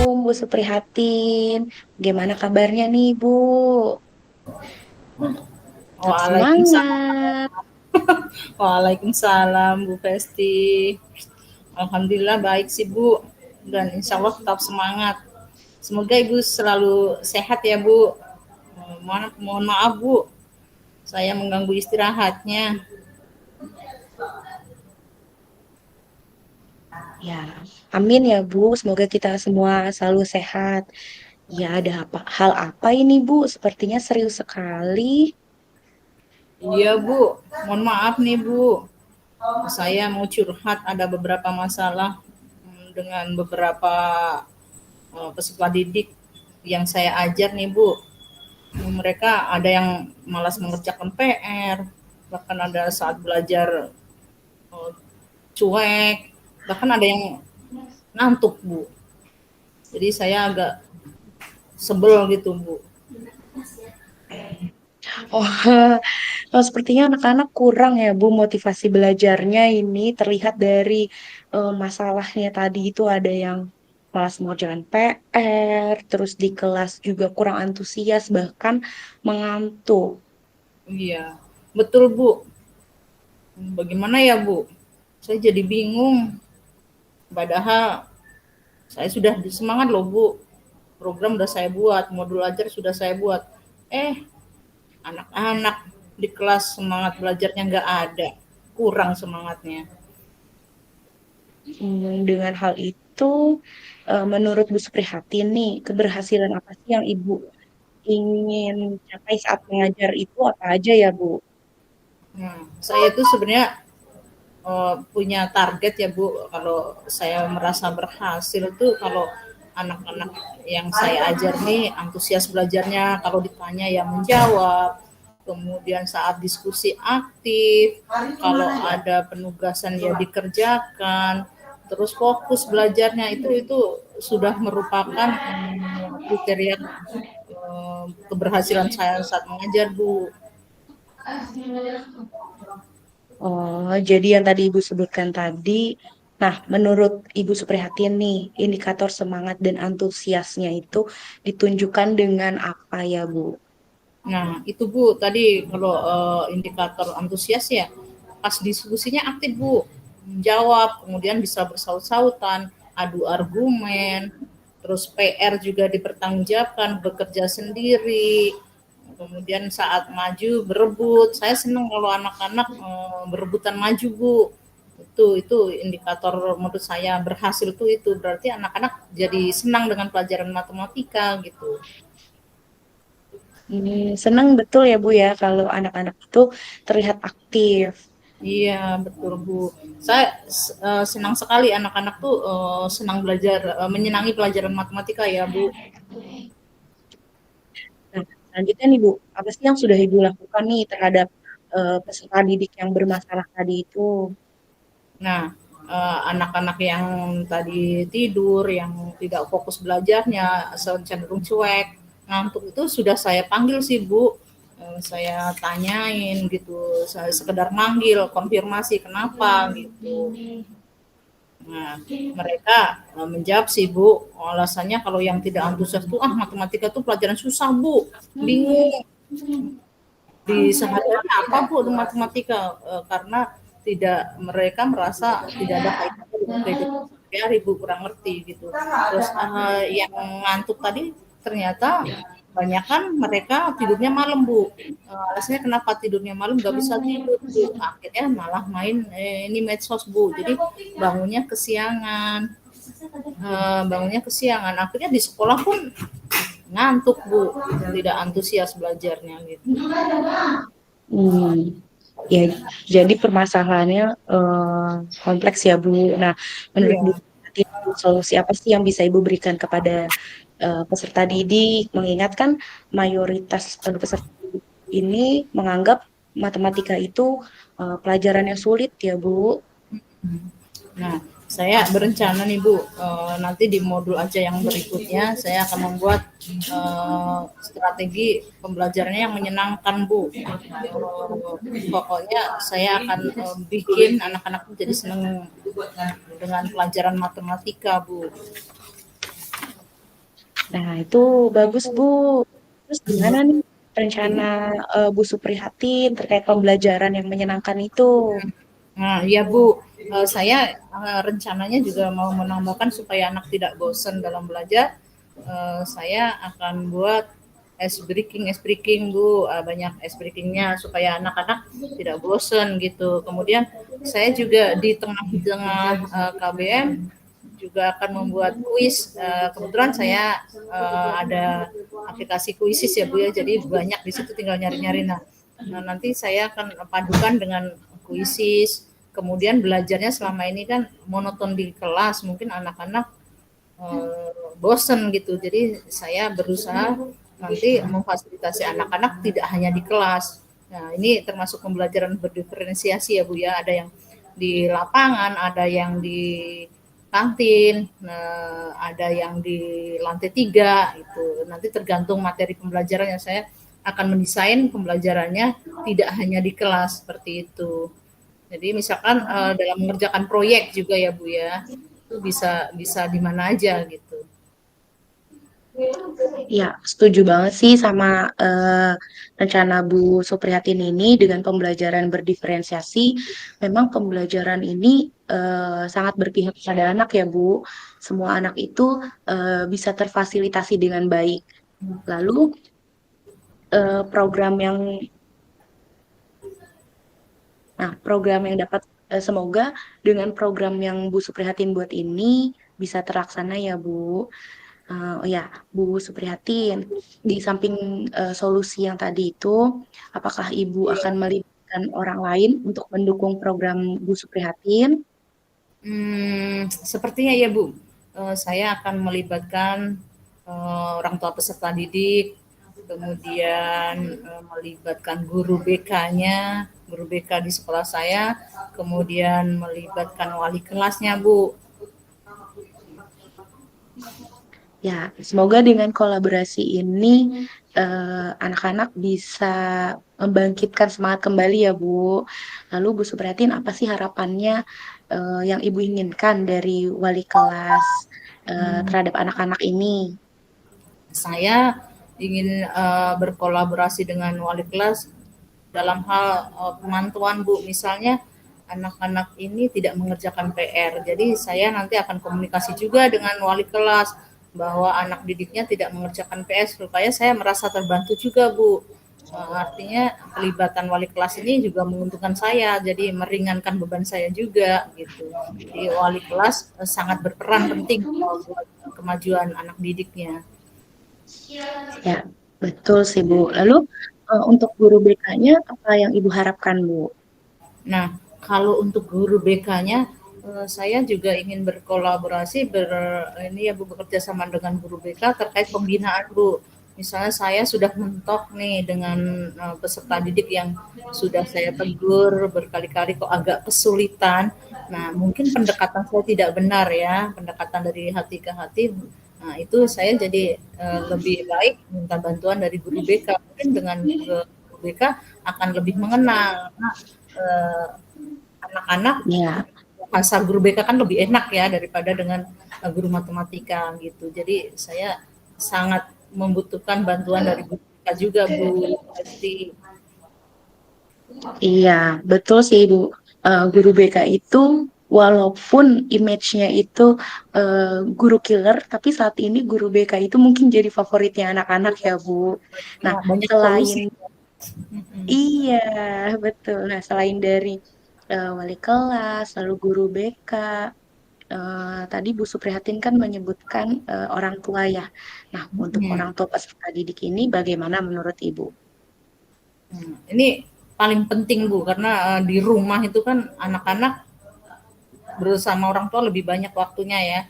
Bu Suprihatin. Gimana kabarnya nih, Bu? Tetap Waalaikumsalam. semangat. Waalaikumsalam Bu Festi. Alhamdulillah baik sih Bu, dan insya Allah tetap semangat. Semoga Ibu selalu sehat ya Bu. Mohon maaf Bu, saya mengganggu istirahatnya. Ya, amin ya, Bu. Semoga kita semua selalu sehat. Ya, ada hal apa ini, Bu? Sepertinya serius sekali. Iya Bu, mohon maaf nih Bu. Saya mau curhat, ada beberapa masalah dengan beberapa peserta didik yang saya ajar nih Bu. Mereka ada yang malas mengerjakan PR, bahkan ada saat belajar eh, cuek, bahkan ada yang ngantuk Bu. Jadi saya agak sebel gitu Bu. Oh, sepertinya anak-anak kurang ya, Bu, motivasi belajarnya ini terlihat dari masalahnya tadi itu ada yang malas mengerjakan PR, terus di kelas juga kurang antusias, bahkan mengantuk. Iya, betul Bu. Bagaimana ya Bu? Saya jadi bingung. Padahal saya sudah semangat loh Bu. Program udah saya buat, modul ajar sudah saya buat. Anak-anak di kelas semangat belajarnya nggak ada. Kurang semangatnya. Dengan hal itu, menurut Bu Suprihatin nih, keberhasilan apa sih yang Ibu ingin capai saat mengajar itu apa aja ya, Bu? Saya itu sebenarnya punya target ya Bu, kalau saya merasa berhasil tuh kalau anak-anak yang saya ajar nih antusias belajarnya, kalau ditanya ya menjawab, kemudian saat diskusi aktif, kalau ada penugasan ya dikerjakan, terus fokus belajarnya, itu sudah merupakan kriteria keberhasilan saya saat mengajar Bu. Oh, jadi yang tadi Ibu sebutkan tadi, nah menurut Ibu Suprihatin nih, indikator semangat dan antusiasnya itu ditunjukkan dengan apa ya, Bu? Nah, itu Bu, tadi kalau indikator antusias ya, pas diskusinya aktif Bu, menjawab, kemudian bisa bersaut-sautan, adu argumen, terus PR juga dipertanggungjawabkan, bekerja sendiri, kemudian saat maju berebut. Saya senang kalau anak-anak berebutan maju Bu. Itu indikator menurut saya berhasil tuh, itu berarti anak-anak jadi senang dengan pelajaran matematika gitu. Senang betul ya, Bu ya, kalau anak-anak itu terlihat aktif. Iya, betul Bu. Saya senang sekali anak-anak tuh senang belajar, menyenangi pelajaran matematika ya Bu. Nah, selanjutnya nih, Bu, apa sih yang sudah Ibu lakukan nih terhadap peserta didik yang bermasalah tadi itu? Nah, anak-anak yang tadi tidur, yang tidak fokus belajarnya, cenderung cuek, ngantuk, itu sudah saya panggil sih Bu. Saya tanyain gitu, saya sekedar manggil, konfirmasi kenapa gitu. Nah, mereka menjawab sih Bu, alasannya kalau yang tidak antusias tuh, matematika tuh pelajaran susah Bu, bingung di sehari-hari apa Bu dengan matematika. Karena tidak, mereka merasa tidak ada kaitannya dengan kehidupan sehari-hari Bu, kurang ngerti gitu. Terus yang ngantuk tadi ternyata banyak kan mereka tidurnya malam Bu. Alasannya kenapa tidurnya malam, nggak bisa tidur Bu, akhirnya malah main ini medsos Bu, jadi bangunnya kesiangan. Akhirnya di sekolah pun ngantuk Bu, tidak antusias belajarnya gitu. Hmm, ya, jadi permasalahannya kompleks ya, Bu. Nah, menurut Bu, Iya. solusi apa sih yang bisa Ibu berikan kepada peserta didik? Mengingatkan mayoritas peserta didik ini menganggap matematika itu pelajaran yang sulit ya, Bu. Nah, saya berencana nih Bu, nanti di modul aja yang berikutnya saya akan membuat strategi pembelajarannya yang menyenangkan Bu. Pokoknya saya akan bikin anak-anak jadi senang dengan pelajaran matematika Bu. Nah, itu bagus, Bu. Terus gimana nih rencana Bu Suprihatin terkait pembelajaran yang menyenangkan itu? Nah, iya Bu, saya rencananya juga mau menambahkan supaya anak tidak bosan dalam belajar. Saya akan buat es breaking Bu, banyak es breakingnya supaya anak-anak tidak bosan gitu. Kemudian saya juga di tengah-tengah KBM juga akan membuat kuis. Kebetulan saya ada aplikasi kuisis ya Bu ya, jadi banyak di situ tinggal nyari-nyari. Nah, nanti saya akan padukan dengan kuisis. Kemudian belajarnya selama ini kan monoton di kelas, mungkin anak-anak bosen gitu. Jadi saya berusaha nanti memfasilitasi anak-anak tidak hanya di kelas. Nah, ini termasuk pembelajaran berdiferensiasi ya Bu ya. Ada yang di lapangan, ada yang di kantin, ada yang di lantai 3 itu. Nanti tergantung materi pembelajaran yang saya akan mendesain pembelajarannya tidak hanya di kelas seperti itu. Jadi misalkan dalam mengerjakan proyek juga ya Bu ya, itu bisa bisa di mana aja gitu. Ya, setuju banget sih sama rencana Bu Suprihatin ini dengan pembelajaran berdiferensiasi. Memang pembelajaran ini sangat berpihak pada anak ya, Bu. Semua anak itu bisa terfasilitasi dengan baik. Lalu program yang, nah program yang dapat semoga dengan program yang Bu Suprihatin buat ini bisa terlaksana ya, Bu. Oh ya, Bu Suprihatin, di samping solusi yang tadi itu, apakah Ibu akan melibatkan orang lain untuk mendukung program Bu Suprihatin? Sepertinya ya Bu, saya akan melibatkan orang tua peserta didik, kemudian melibatkan guru BK-nya, guru BK di sekolah saya, kemudian melibatkan wali kelasnya Bu. Ya, semoga dengan kolaborasi ini anak-anak bisa membangkitkan semangat kembali ya, Bu. Lalu Bu Suprihatin, apa sih harapannya yang Ibu inginkan dari wali kelas terhadap anak-anak ini? Saya ingin berkolaborasi dengan wali kelas dalam hal pemantauan Bu, misalnya anak-anak ini tidak mengerjakan PR, jadi saya nanti akan komunikasi juga dengan wali kelas bahwa anak didiknya tidak mengerjakan PR supaya saya merasa terbantu juga Bu. Artinya pelibatan wali kelas ini juga menguntungkan saya, jadi meringankan beban saya juga gitu. Jadi wali kelas sangat berperan penting buat kemajuan anak didiknya. Ya, betul sih, Bu. Lalu untuk guru BK-nya apa yang Ibu harapkan, Bu? Nah, kalau untuk guru BK-nya, saya juga ingin berkolaborasi ini ya Bu, bekerja sama dengan guru BK terkait pembinaan Bu. Misalnya saya sudah mentok nih dengan peserta didik yang sudah saya tegur berkali-kali kok agak kesulitan. Nah, mungkin pendekatan saya tidak benar ya, pendekatan dari hati ke hati. Nah, itu saya jadi lebih baik minta bantuan dari guru BK. Mungkin dengan guru BK akan lebih mengenal. Nah, eh, anak-anak Ya, bahasa guru BK kan lebih enak ya daripada dengan guru matematika gitu. Jadi saya sangat membutuhkan bantuan dari guru BK juga Bu Esti. iya, betul sih, Bu. Guru BK itu walaupun image-nya itu eh, guru killer, tapi saat ini guru BK itu mungkin jadi favoritnya anak-anak ya, Bu. Nah, Banyak selain solusi. iya, betul. Nah, selain dari wali kelas, lalu guru BK, tadi Bu Suprihatin kan menyebutkan orang tua ya. Nah, untuk orang tua peserta didik ini bagaimana menurut Ibu? Ini paling penting Bu karena di rumah itu kan anak-anak bersama orang tua lebih banyak waktunya ya.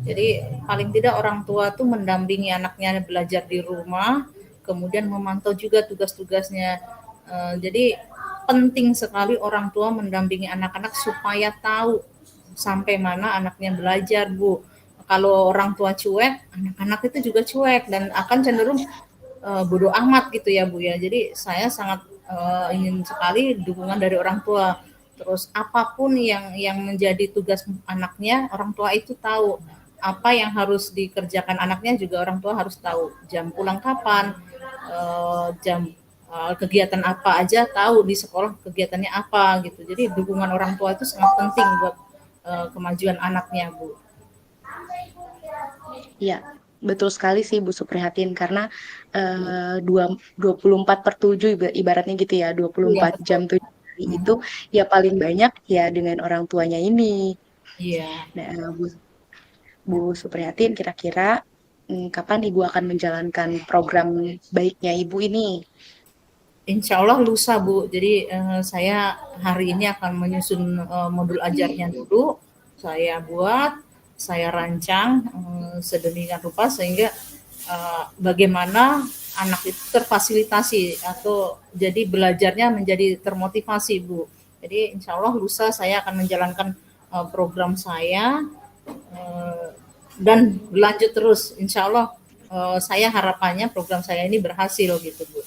Jadi paling tidak orang tua tuh mendampingi anaknya belajar di rumah, kemudian memantau juga tugas-tugasnya. Jadi penting sekali orang tua mendampingi anak-anak supaya tahu sampai mana anaknya belajar, Bu. Kalau orang tua cuek, anak-anak itu juga cuek dan akan cenderung bodoh amat gitu ya Bu ya. Jadi saya sangat ingin sekali dukungan dari orang tua. Terus apapun yang menjadi tugas anaknya, orang tua itu tahu apa yang harus dikerjakan anaknya juga orang tua harus tahu. Jam pulang kapan, jam kegiatan apa aja tahu di sekolah kegiatannya apa gitu. Jadi dukungan orang tua itu sangat penting buat kemajuan anaknya, Bu. Iya, betul sekali sih Bu Suprihatin karena dua 24/7 ibaratnya gitu ya, dua puluh Iya empat jam betul. 7 hari itu Hmm, ya paling banyak ya dengan orang tuanya ini. iya. Nah, Bu Suprihatin kira-kira kapan Ibu akan menjalankan program baiknya Ibu ini? Insya Allah lusa Bu. Jadi saya hari ini akan menyusun modul ajarnya dulu. Saya buat, saya rancang sedemikian rupa sehingga bagaimana anak itu terfasilitasi atau jadi belajarnya menjadi termotivasi Bu. Jadi insya Allah lusa saya akan menjalankan program saya eh, dan berlanjut terus. Insya Allah saya harapannya program saya ini berhasil gitu Bu.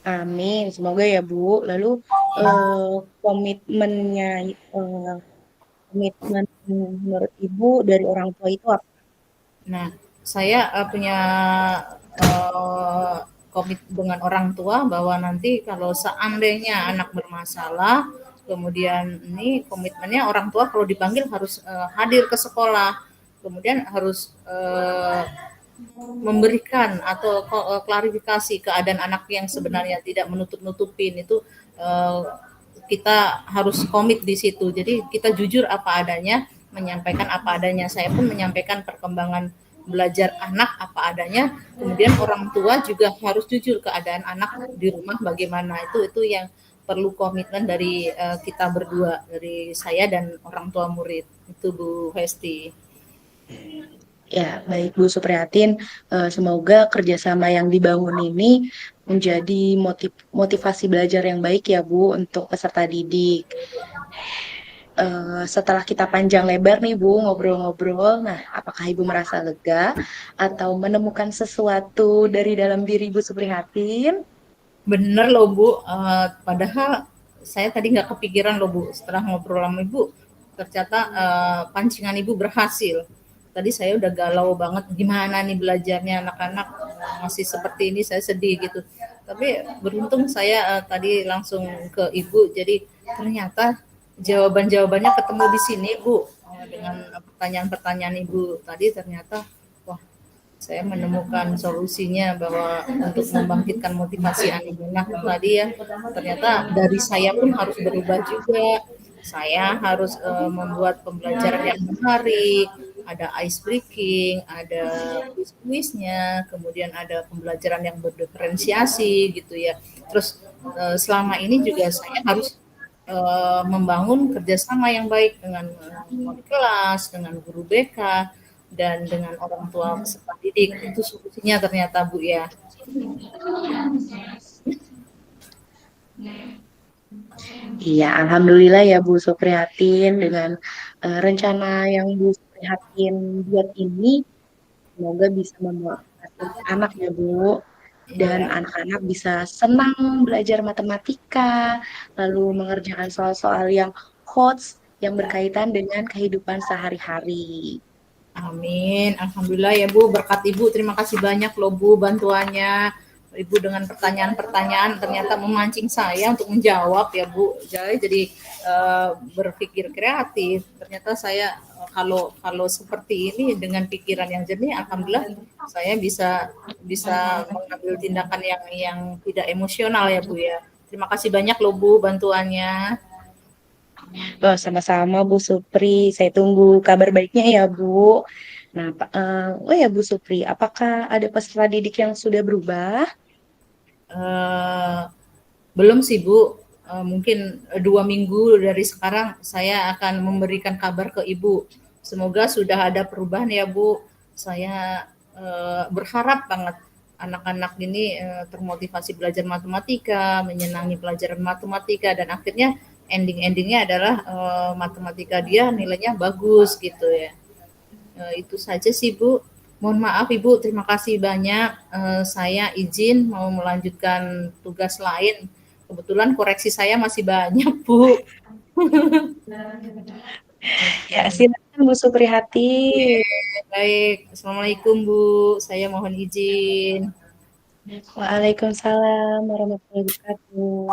Amin, semoga ya Bu. Lalu eh, komitmennya, eh, komitmen menurut Ibu dari orang tua itu apa? Nah, saya punya uh, komit dengan orang tua bahwa nanti kalau seandainya anak bermasalah, kemudian ini komitmennya orang tua kalau dipanggil harus hadir ke sekolah, kemudian harus memberikan atau klarifikasi keadaan anak yang sebenarnya tidak menutup-nutupin itu eh, kita harus komit di situ. Jadi kita jujur apa adanya, menyampaikan apa adanya. Saya pun menyampaikan perkembangan belajar anak apa adanya. Kemudian orang tua juga harus jujur keadaan anak di rumah bagaimana. Itu yang perlu komitmen dari kita berdua, dari saya dan orang tua murid. Itu Bu Hesti. Ya, baik Bu Suprihatin. Semoga kerjasama yang dibangun ini menjadi motivasi belajar yang baik ya Bu untuk peserta didik. Setelah kita panjang lebar nih Bu ngobrol-ngobrol, nah apakah Ibu merasa lega atau menemukan sesuatu dari dalam diri Ibu Suprihatin? Bener loh Bu, padahal saya tadi nggak kepikiran loh Bu, setelah ngobrol sama Ibu, ternyata pancingan Ibu berhasil. Tadi saya udah galau banget, gimana nih belajarnya anak-anak masih seperti ini, saya sedih gitu. Tapi beruntung saya tadi langsung ke Ibu, jadi ternyata jawaban-jawabannya ketemu di sini Bu, dengan pertanyaan-pertanyaan Ibu tadi ternyata wah saya menemukan solusinya bahwa untuk membangkitkan motivasi anak-anak tadi ya ternyata dari saya pun harus berubah juga. Saya harus membuat pembelajaran yang menarik, ada ice breaking, ada quiz-quiznya, kemudian ada pembelajaran yang berdiferensiasi gitu ya. Terus selama ini juga saya harus membangun kerjasama yang baik dengan wali kelas, dengan guru BK, dan dengan orang tua peserta didik. Itu solusinya ternyata Bu ya. Iya, alhamdulillah ya Bu Suprihatin dengan rencana yang Bu Suprihatin buat ini semoga bisa memotivasi anak ya Bu dan Iya, anak-anak bisa senang belajar matematika lalu mengerjakan soal-soal yang coach yang berkaitan dengan kehidupan sehari-hari. amin. Alhamdulillah ya Bu, berkat Ibu. Terima kasih banyak loh Bu bantuannya. Ibu dengan pertanyaan-pertanyaan ternyata memancing saya untuk menjawab ya Bu. Jadi berpikir kreatif. Ternyata saya kalau kalau seperti ini dengan pikiran yang jernih, alhamdulillah saya bisa bisa mengambil tindakan yang tidak emosional ya Bu ya. Terima kasih banyak loh Bu bantuannya. Oh, sama-sama Bu Supri. Saya tunggu kabar baiknya ya, Bu. Nah, oh ya Bu Supri, apakah ada peserta didik yang sudah berubah? Eh, belum sih Bu, mungkin 2 minggu dari sekarang saya akan memberikan kabar ke Ibu. Semoga sudah ada perubahan ya Bu. Saya berharap banget anak-anak ini termotivasi belajar matematika, menyenangi pelajaran matematika, dan akhirnya ending-endingnya adalah matematika dia nilainya bagus gitu ya. Itu saja sih Bu. Mohon maaf Ibu, terima kasih banyak. Saya izin mau melanjutkan tugas lain. Kebetulan koreksi saya masih banyak Bu. Ya, silakan Bu Oke, Supriyati. baik. Assalamualaikum Bu, saya mohon izin. Waalaikumsalam warahmatullahi wabarakatuh.